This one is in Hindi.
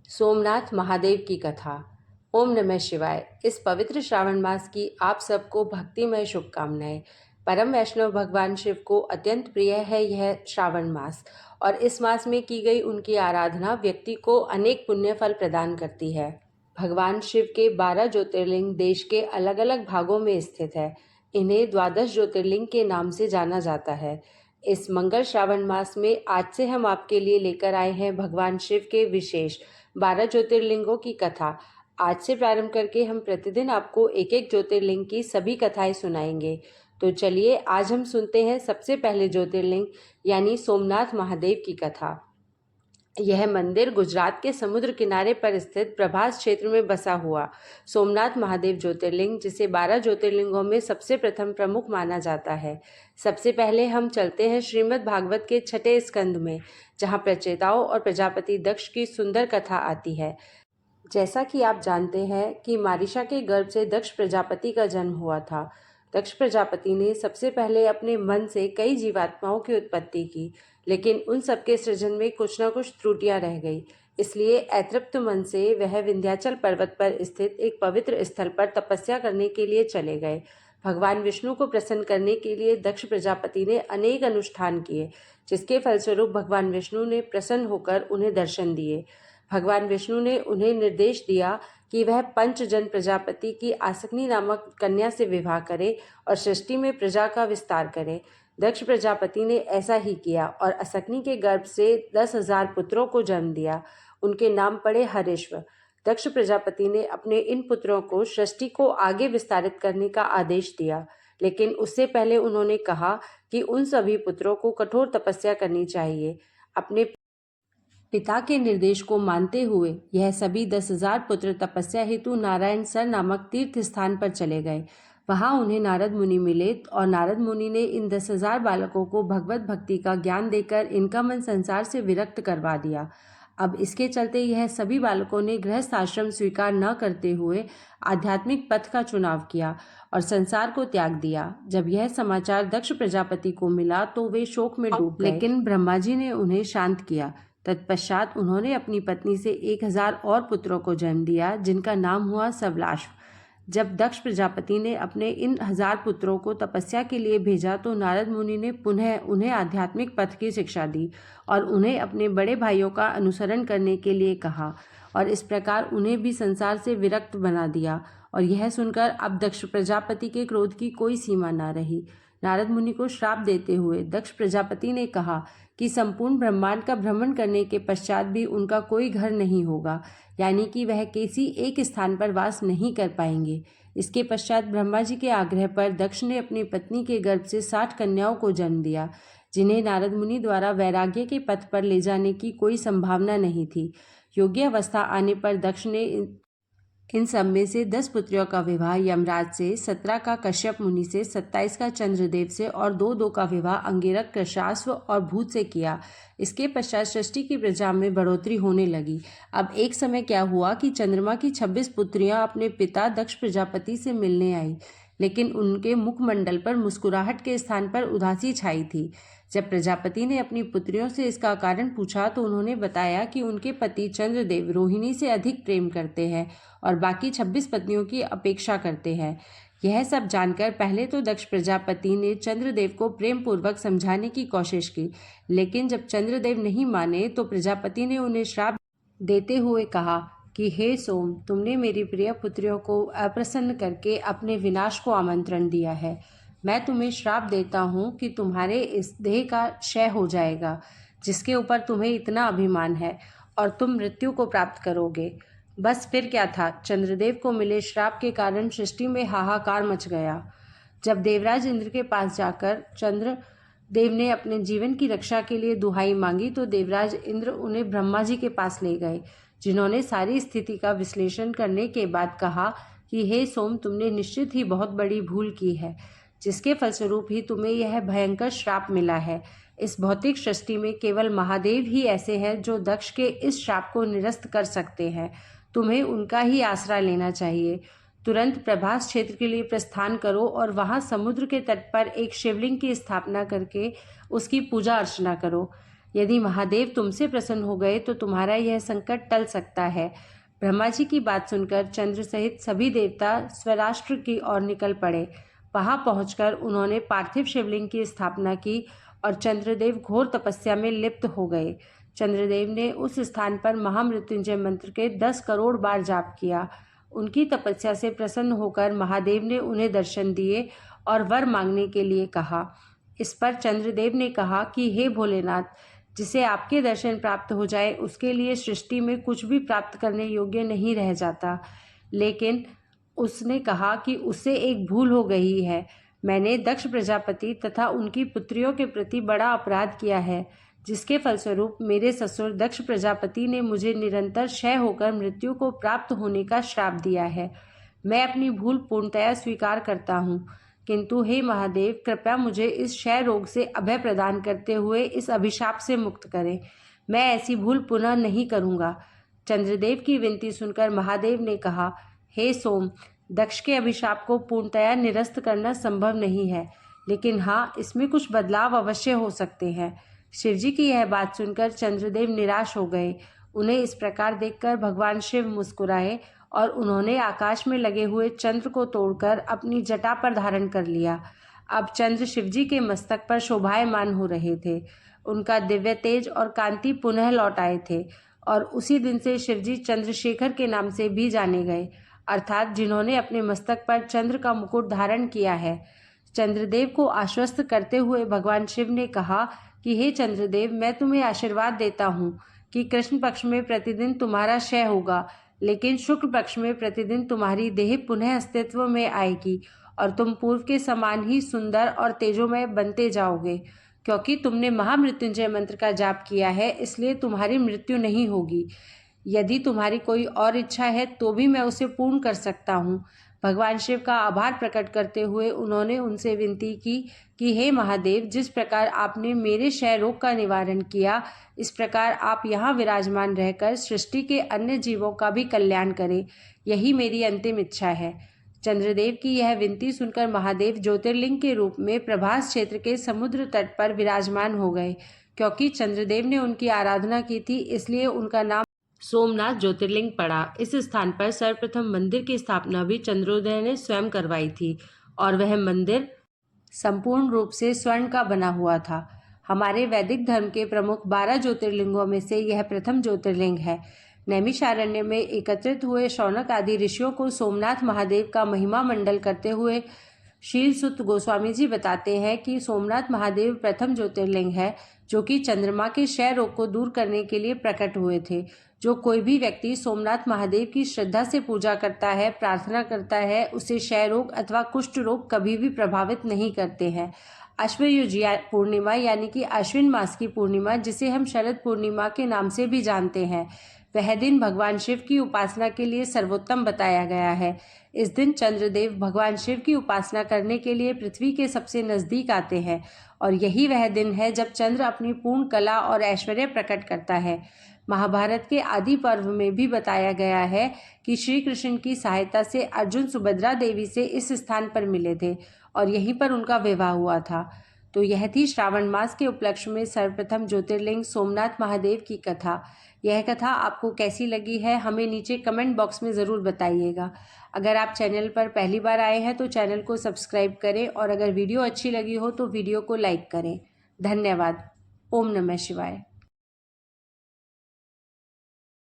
सोमनाथ महादेव की कथा। ओम नमः शिवाय। इस पवित्र श्रावण मास की आप सबको भक्तिमय शुभकामनाएं। परम वैष्णव भगवान शिव को अत्यंत प्रिय है यह श्रावण मास, और इस मास में की गई उनकी आराधना व्यक्ति को अनेक पुण्य फल प्रदान करती है। भगवान शिव के 12 ज्योतिर्लिंग देश के अलग अलग भागों में स्थित है। इन्हें द्वादश ज्योतिर्लिंग के नाम से जाना जाता है। इस मंगल श्रावण मास में आज से हम आपके लिए लेकर आए हैं भगवान शिव के विशेष 12 ज्योतिर्लिंगों की कथा। आज से प्रारंभ करके हम प्रतिदिन आपको एक एक ज्योतिर्लिंग की सभी कथाएं सुनाएंगे। तो चलिए आज हम सुनते हैं सबसे पहले ज्योतिर्लिंग यानी सोमनाथ महादेव की कथा। यह मंदिर गुजरात के समुद्र किनारे पर स्थित प्रभास क्षेत्र में बसा हुआ सोमनाथ महादेव ज्योतिर्लिंग, जिसे 12 ज्योतिर्लिंगों में सबसे प्रथम प्रमुख माना जाता है। सबसे पहले हम चलते हैं श्रीमद् भागवत के 6ठे स्कंद में, जहाँ प्रचेताओं और प्रजापति दक्ष की सुंदर कथा आती है। जैसा कि आप जानते हैं कि मारीशा के गर्भ से दक्ष प्रजापति का जन्म हुआ था। दक्ष प्रजापति ने सबसे पहले अपने मन से कई जीवात्माओं की उत्पत्ति की, लेकिन उन सबके सृजन में कुछ न कुछ त्रुटियां रह गई। इसलिए अतृप्त मन से वह विंध्याचल पर्वत पर स्थित एक पवित्र स्थल पर तपस्या करने के लिए चले गए। भगवान विष्णु को प्रसन्न करने के लिए दक्ष प्रजापति ने अनेक अनुष्ठान किए, जिसके फलस्वरूप भगवान विष्णु ने प्रसन्न होकर उन्हें दर्शन दिए। भगवान विष्णु ने उन्हें निर्देश दिया कि वह पंचजन प्रजापति की आसक्नी नामक कन्या से विवाह करे और सृष्टि में प्रजा का विस्तार करे। दक्ष प्रजापति ने ऐसा ही किया और असक्नी के गर्भ से 10,000 पुत्रों को जन्म दिया। उनके नाम पड़े हरिश्व। दक्ष प्रजापति ने अपने इन पुत्रों को सृष्टि को आगे विस्तारित करने का आदेश दिया, लेकिन उससे पहले उन्होंने कहा कि उन सभी पुत्रों को कठोर तपस्या करनी चाहिए। अपने पिता के निर्देश को मानते हुए यह सभी 10,000 पुत्र तपस्या हेतु नारायण सर नामक तीर्थ स्थान पर चले गए। वहां उन्हें नारद मुनि मिले और नारद मुनि ने इन 10,000 बालकों को भगवत भक्ति का ज्ञान देकर इनका मन संसार से विरक्त करवा दिया। अब इसके चलते यह सभी बालकों ने गृहस्थ आश्रम स्वीकार न करते हुए आध्यात्मिक पथ का चुनाव किया और संसार को त्याग दिया। जब यह समाचार दक्ष प्रजापति को मिला तो वे शोक में डूब गए, लेकिन ब्रह्मा जी ने उन्हें शांत किया। तत्पश्चात उन्होंने अपनी पत्नी से 1,000 और पुत्रों को जन्म दिया, जिनका नाम हुआ सवलाश्व। जब दक्ष प्रजापति ने अपने इन 1000 पुत्रों को तपस्या के लिए भेजा तो नारद मुनि ने पुनः उन्हें आध्यात्मिक पथ की शिक्षा दी और उन्हें अपने बड़े भाइयों का अनुसरण करने के लिए कहा, और इस प्रकार उन्हें भी संसार से विरक्त बना दिया। और यह सुनकर अब दक्ष प्रजापति के क्रोध की कोई सीमा न रही। नारद मुनि को श्राप देते हुए दक्ष प्रजापति ने कहा कि संपूर्ण ब्रह्मांड का भ्रमण करने के पश्चात भी उनका कोई घर नहीं होगा, यानी कि वह किसी एक स्थान पर वास नहीं कर पाएंगे। इसके पश्चात ब्रह्मा जी के आग्रह पर दक्ष ने अपनी पत्नी के गर्भ से 60 कन्याओं को जन्म दिया, जिन्हें नारद मुनि द्वारा वैराग्य के पथ पर ले जाने की कोई संभावना नहीं थी। योग्य अवस्था आने पर दक्ष ने इन सब में से 10 पुत्रियों का विवाह यमराज से, 17 का कश्यप मुनि से, 27 का चंद्रदेव से और 2 का विवाह अंगिरक, कृशास्व और भूत से किया। इसके पश्चात सृष्टि की प्रजा में बढ़ोतरी होने लगी। अब एक समय क्या हुआ कि चंद्रमा की 26 पुत्रियां अपने पिता दक्ष प्रजापति से मिलने आई, लेकिन उनके मुखमंडल पर मुस्कुराहट के स्थान पर उदासी छाई थी। जब प्रजापति ने अपनी पुत्रियों से इसका कारण पूछा तो उन्होंने बताया कि उनके पति चंद्रदेव रोहिणी से अधिक प्रेम करते हैं और बाकी 26 पत्नियों की अपेक्षा करते हैं। यह सब जानकर पहले तो दक्ष प्रजापति ने चंद्रदेव को प्रेम पूर्वक समझाने की कोशिश की, लेकिन जब चंद्रदेव नहीं माने तो प्रजापति ने उन्हें श्राप देते हुए कहा कि हे सोम, तुमने मेरी प्रिय पुत्रियों को अप्रसन्न करके अपने विनाश को आमंत्रण दिया है। मैं तुम्हें श्राप देता हूँ कि तुम्हारे इस देह का क्षय हो जाएगा, जिसके ऊपर तुम्हें इतना अभिमान है, और तुम मृत्यु को प्राप्त करोगे। बस फिर क्या था, चंद्रदेव को मिले श्राप के कारण सृष्टि में हाहाकार मच गया। जब देवराज इंद्र के पास जाकर चंद्रदेव ने अपने जीवन की रक्षा के लिए दुहाई मांगी तो देवराज इंद्र उन्हें ब्रह्मा जी के पास ले गए, जिन्होंने सारी स्थिति का विश्लेषण करने के बाद कहा कि हे सोम, तुमने निश्चित ही बहुत बड़ी भूल की है, जिसके फलस्वरूप ही तुम्हें यह भयंकर श्राप मिला है। इस भौतिक सृष्टि में केवल महादेव ही ऐसे हैं जो दक्ष के इस श्राप को निरस्त कर सकते हैं। तुम्हें उनका ही आसरा लेना चाहिए। तुरंत प्रभास क्षेत्र के लिए प्रस्थान करो और वहां समुद्र के तट पर एक शिवलिंग की स्थापना करके उसकी पूजा अर्चना करो। यदि महादेव तुमसे प्रसन्न हो गए तो तुम्हारा यह संकट टल सकता है। ब्रह्मा जी की बात सुनकर चंद्र सहित सभी देवता स्वराष्ट्र की ओर निकल पड़े। वहां पहुंचकर उन्होंने पार्थिव शिवलिंग की स्थापना की और चंद्रदेव घोर तपस्या में लिप्त हो गए। चंद्रदेव ने उस स्थान पर महामृत्युंजय मंत्र के 10 करोड़ बार जाप किया। उनकी तपस्या से प्रसन्न होकर महादेव ने उन्हें दर्शन दिए और वर मांगने के लिए कहा। इस पर चंद्रदेव ने कहा कि हे भोलेनाथ, जिसे आपके दर्शन प्राप्त हो जाए उसके लिए सृष्टि में कुछ भी प्राप्त करने योग्य नहीं रह जाता। लेकिन उसने कहा कि उससे एक भूल हो गई है। मैंने दक्ष प्रजापति तथा उनकी पुत्रियों के प्रति बड़ा अपराध किया है, जिसके फलस्वरूप मेरे ससुर दक्ष प्रजापति ने मुझे निरंतर क्षय होकर मृत्यु को प्राप्त होने का श्राप दिया है। मैं अपनी भूल पूर्णतया स्वीकार करता हूँ, किंतु हे महादेव, कृपया मुझे इस क्षय रोग से अभय प्रदान करते हुए इस अभिशाप से मुक्त करें। मैं ऐसी भूल पुनः नहीं करूँगा। चंद्रदेव की विनती सुनकर महादेव ने कहा, हे सोम, दक्ष के अभिशाप को पूर्णतया निरस्त करना संभव नहीं है, लेकिन हाँ, इसमें कुछ बदलाव अवश्य हो सकते हैं। शिवजी की यह बात सुनकर चंद्रदेव निराश हो गए। उन्हें इस प्रकार देखकर भगवान शिव मुस्कुराए और उन्होंने आकाश में लगे हुए चंद्र को तोड़कर अपनी जटा पर धारण कर लिया। अब चंद्र शिवजी के मस्तक पर शोभायमान हो रहे थे। उनका दिव्य तेज और कांति पुनः लौट आए थे और उसी दिन से शिवजी चंद्रशेखर के नाम से भी जाने गए, अर्थात जिन्होंने अपने मस्तक पर चंद्र का मुकुट धारण किया है। चंद्रदेव को आश्वस्त करते हुए भगवान शिव ने कहा कि हे चंद्रदेव, मैं तुम्हें आशीर्वाद देता हूँ कि कृष्ण पक्ष में प्रतिदिन तुम्हारा क्षय होगा, लेकिन शुक्ल पक्ष में प्रतिदिन तुम्हारी देह पुनः अस्तित्व में आएगी और तुम पूर्व के समान ही सुंदर और तेजोमय बनते जाओगे। क्योंकि तुमने महामृत्युंजय मंत्र का जाप किया है, इसलिए तुम्हारी मृत्यु नहीं होगी। यदि तुम्हारी कोई और इच्छा है तो भी मैं उसे पूर्ण कर सकता हूँ। भगवान शिव का आभार प्रकट करते हुए उन्होंने उनसे विनती की कि हे महादेव, जिस प्रकार आपने मेरे क्षय रोग का निवारण किया, इस प्रकार आप यहाँ विराजमान रहकर सृष्टि के अन्य जीवों का भी कल्याण करें। यही मेरी अंतिम इच्छा है। चंद्रदेव की यह विनती सुनकर महादेव ज्योतिर्लिंग के रूप में प्रभास क्षेत्र के समुद्र तट पर विराजमान हो गए। क्योंकि चंद्रदेव ने उनकी आराधना की थी, इसलिए उनका नाम सोमनाथ ज्योतिर्लिंग पड़ा। इस स्थान पर सर्वप्रथम मंदिर की स्थापना भी चंद्रोदय ने स्वयं करवाई थी और वह मंदिर संपूर्ण रूप से स्वर्ण का बना हुआ था। हमारे वैदिक धर्म के प्रमुख 12 ज्योतिर्लिंगों में से यह प्रथम ज्योतिर्लिंग है। नैमिषारण्य में एकत्रित हुए शौनक आदि ऋषियों को सोमनाथ महादेव का महिमा मंडल करते हुए शीलसुत गोस्वामी जी बताते हैं कि सोमनाथ महादेव प्रथम ज्योतिर्लिंग है, जो कि चंद्रमा के क्षय रोग को दूर करने के लिए प्रकट हुए थे। जो कोई भी व्यक्ति सोमनाथ महादेव की श्रद्धा से पूजा करता है, प्रार्थना करता है, उसे क्षय रोग अथवा कुष्ठ रोग कभी भी प्रभावित नहीं करते हैं। अश्वयुज पूर्णिमा यानी कि अश्विन मास की पूर्णिमा, जिसे हम शरद पूर्णिमा के नाम से भी जानते हैं, वह दिन भगवान शिव की उपासना के लिए सर्वोत्तम बताया गया है। इस दिन चंद्रदेव भगवान शिव की उपासना करने के लिए पृथ्वी के सबसे नजदीक आते हैं और यही वह दिन है जब चंद्र अपनी पूर्ण कला और ऐश्वर्य प्रकट करता है। महाभारत के आदि पर्व में भी बताया गया है कि श्री कृष्ण की सहायता से अर्जुन सुभद्रा देवी से इस स्थान पर मिले थे और यहीं पर उनका विवाह हुआ था। तो यह थी श्रावण मास के उपलक्ष्य में सर्वप्रथम ज्योतिर्लिंग सोमनाथ महादेव की कथा। यह कथा आपको कैसी लगी है, हमें नीचे कमेंट बॉक्स में ज़रूर बताइएगा। अगर आप चैनल पर पहली बार आए हैं तो चैनल को सब्सक्राइब करें और अगर वीडियो अच्छी लगी हो तो वीडियो को लाइक करें। धन्यवाद। ओम नमः शिवाय।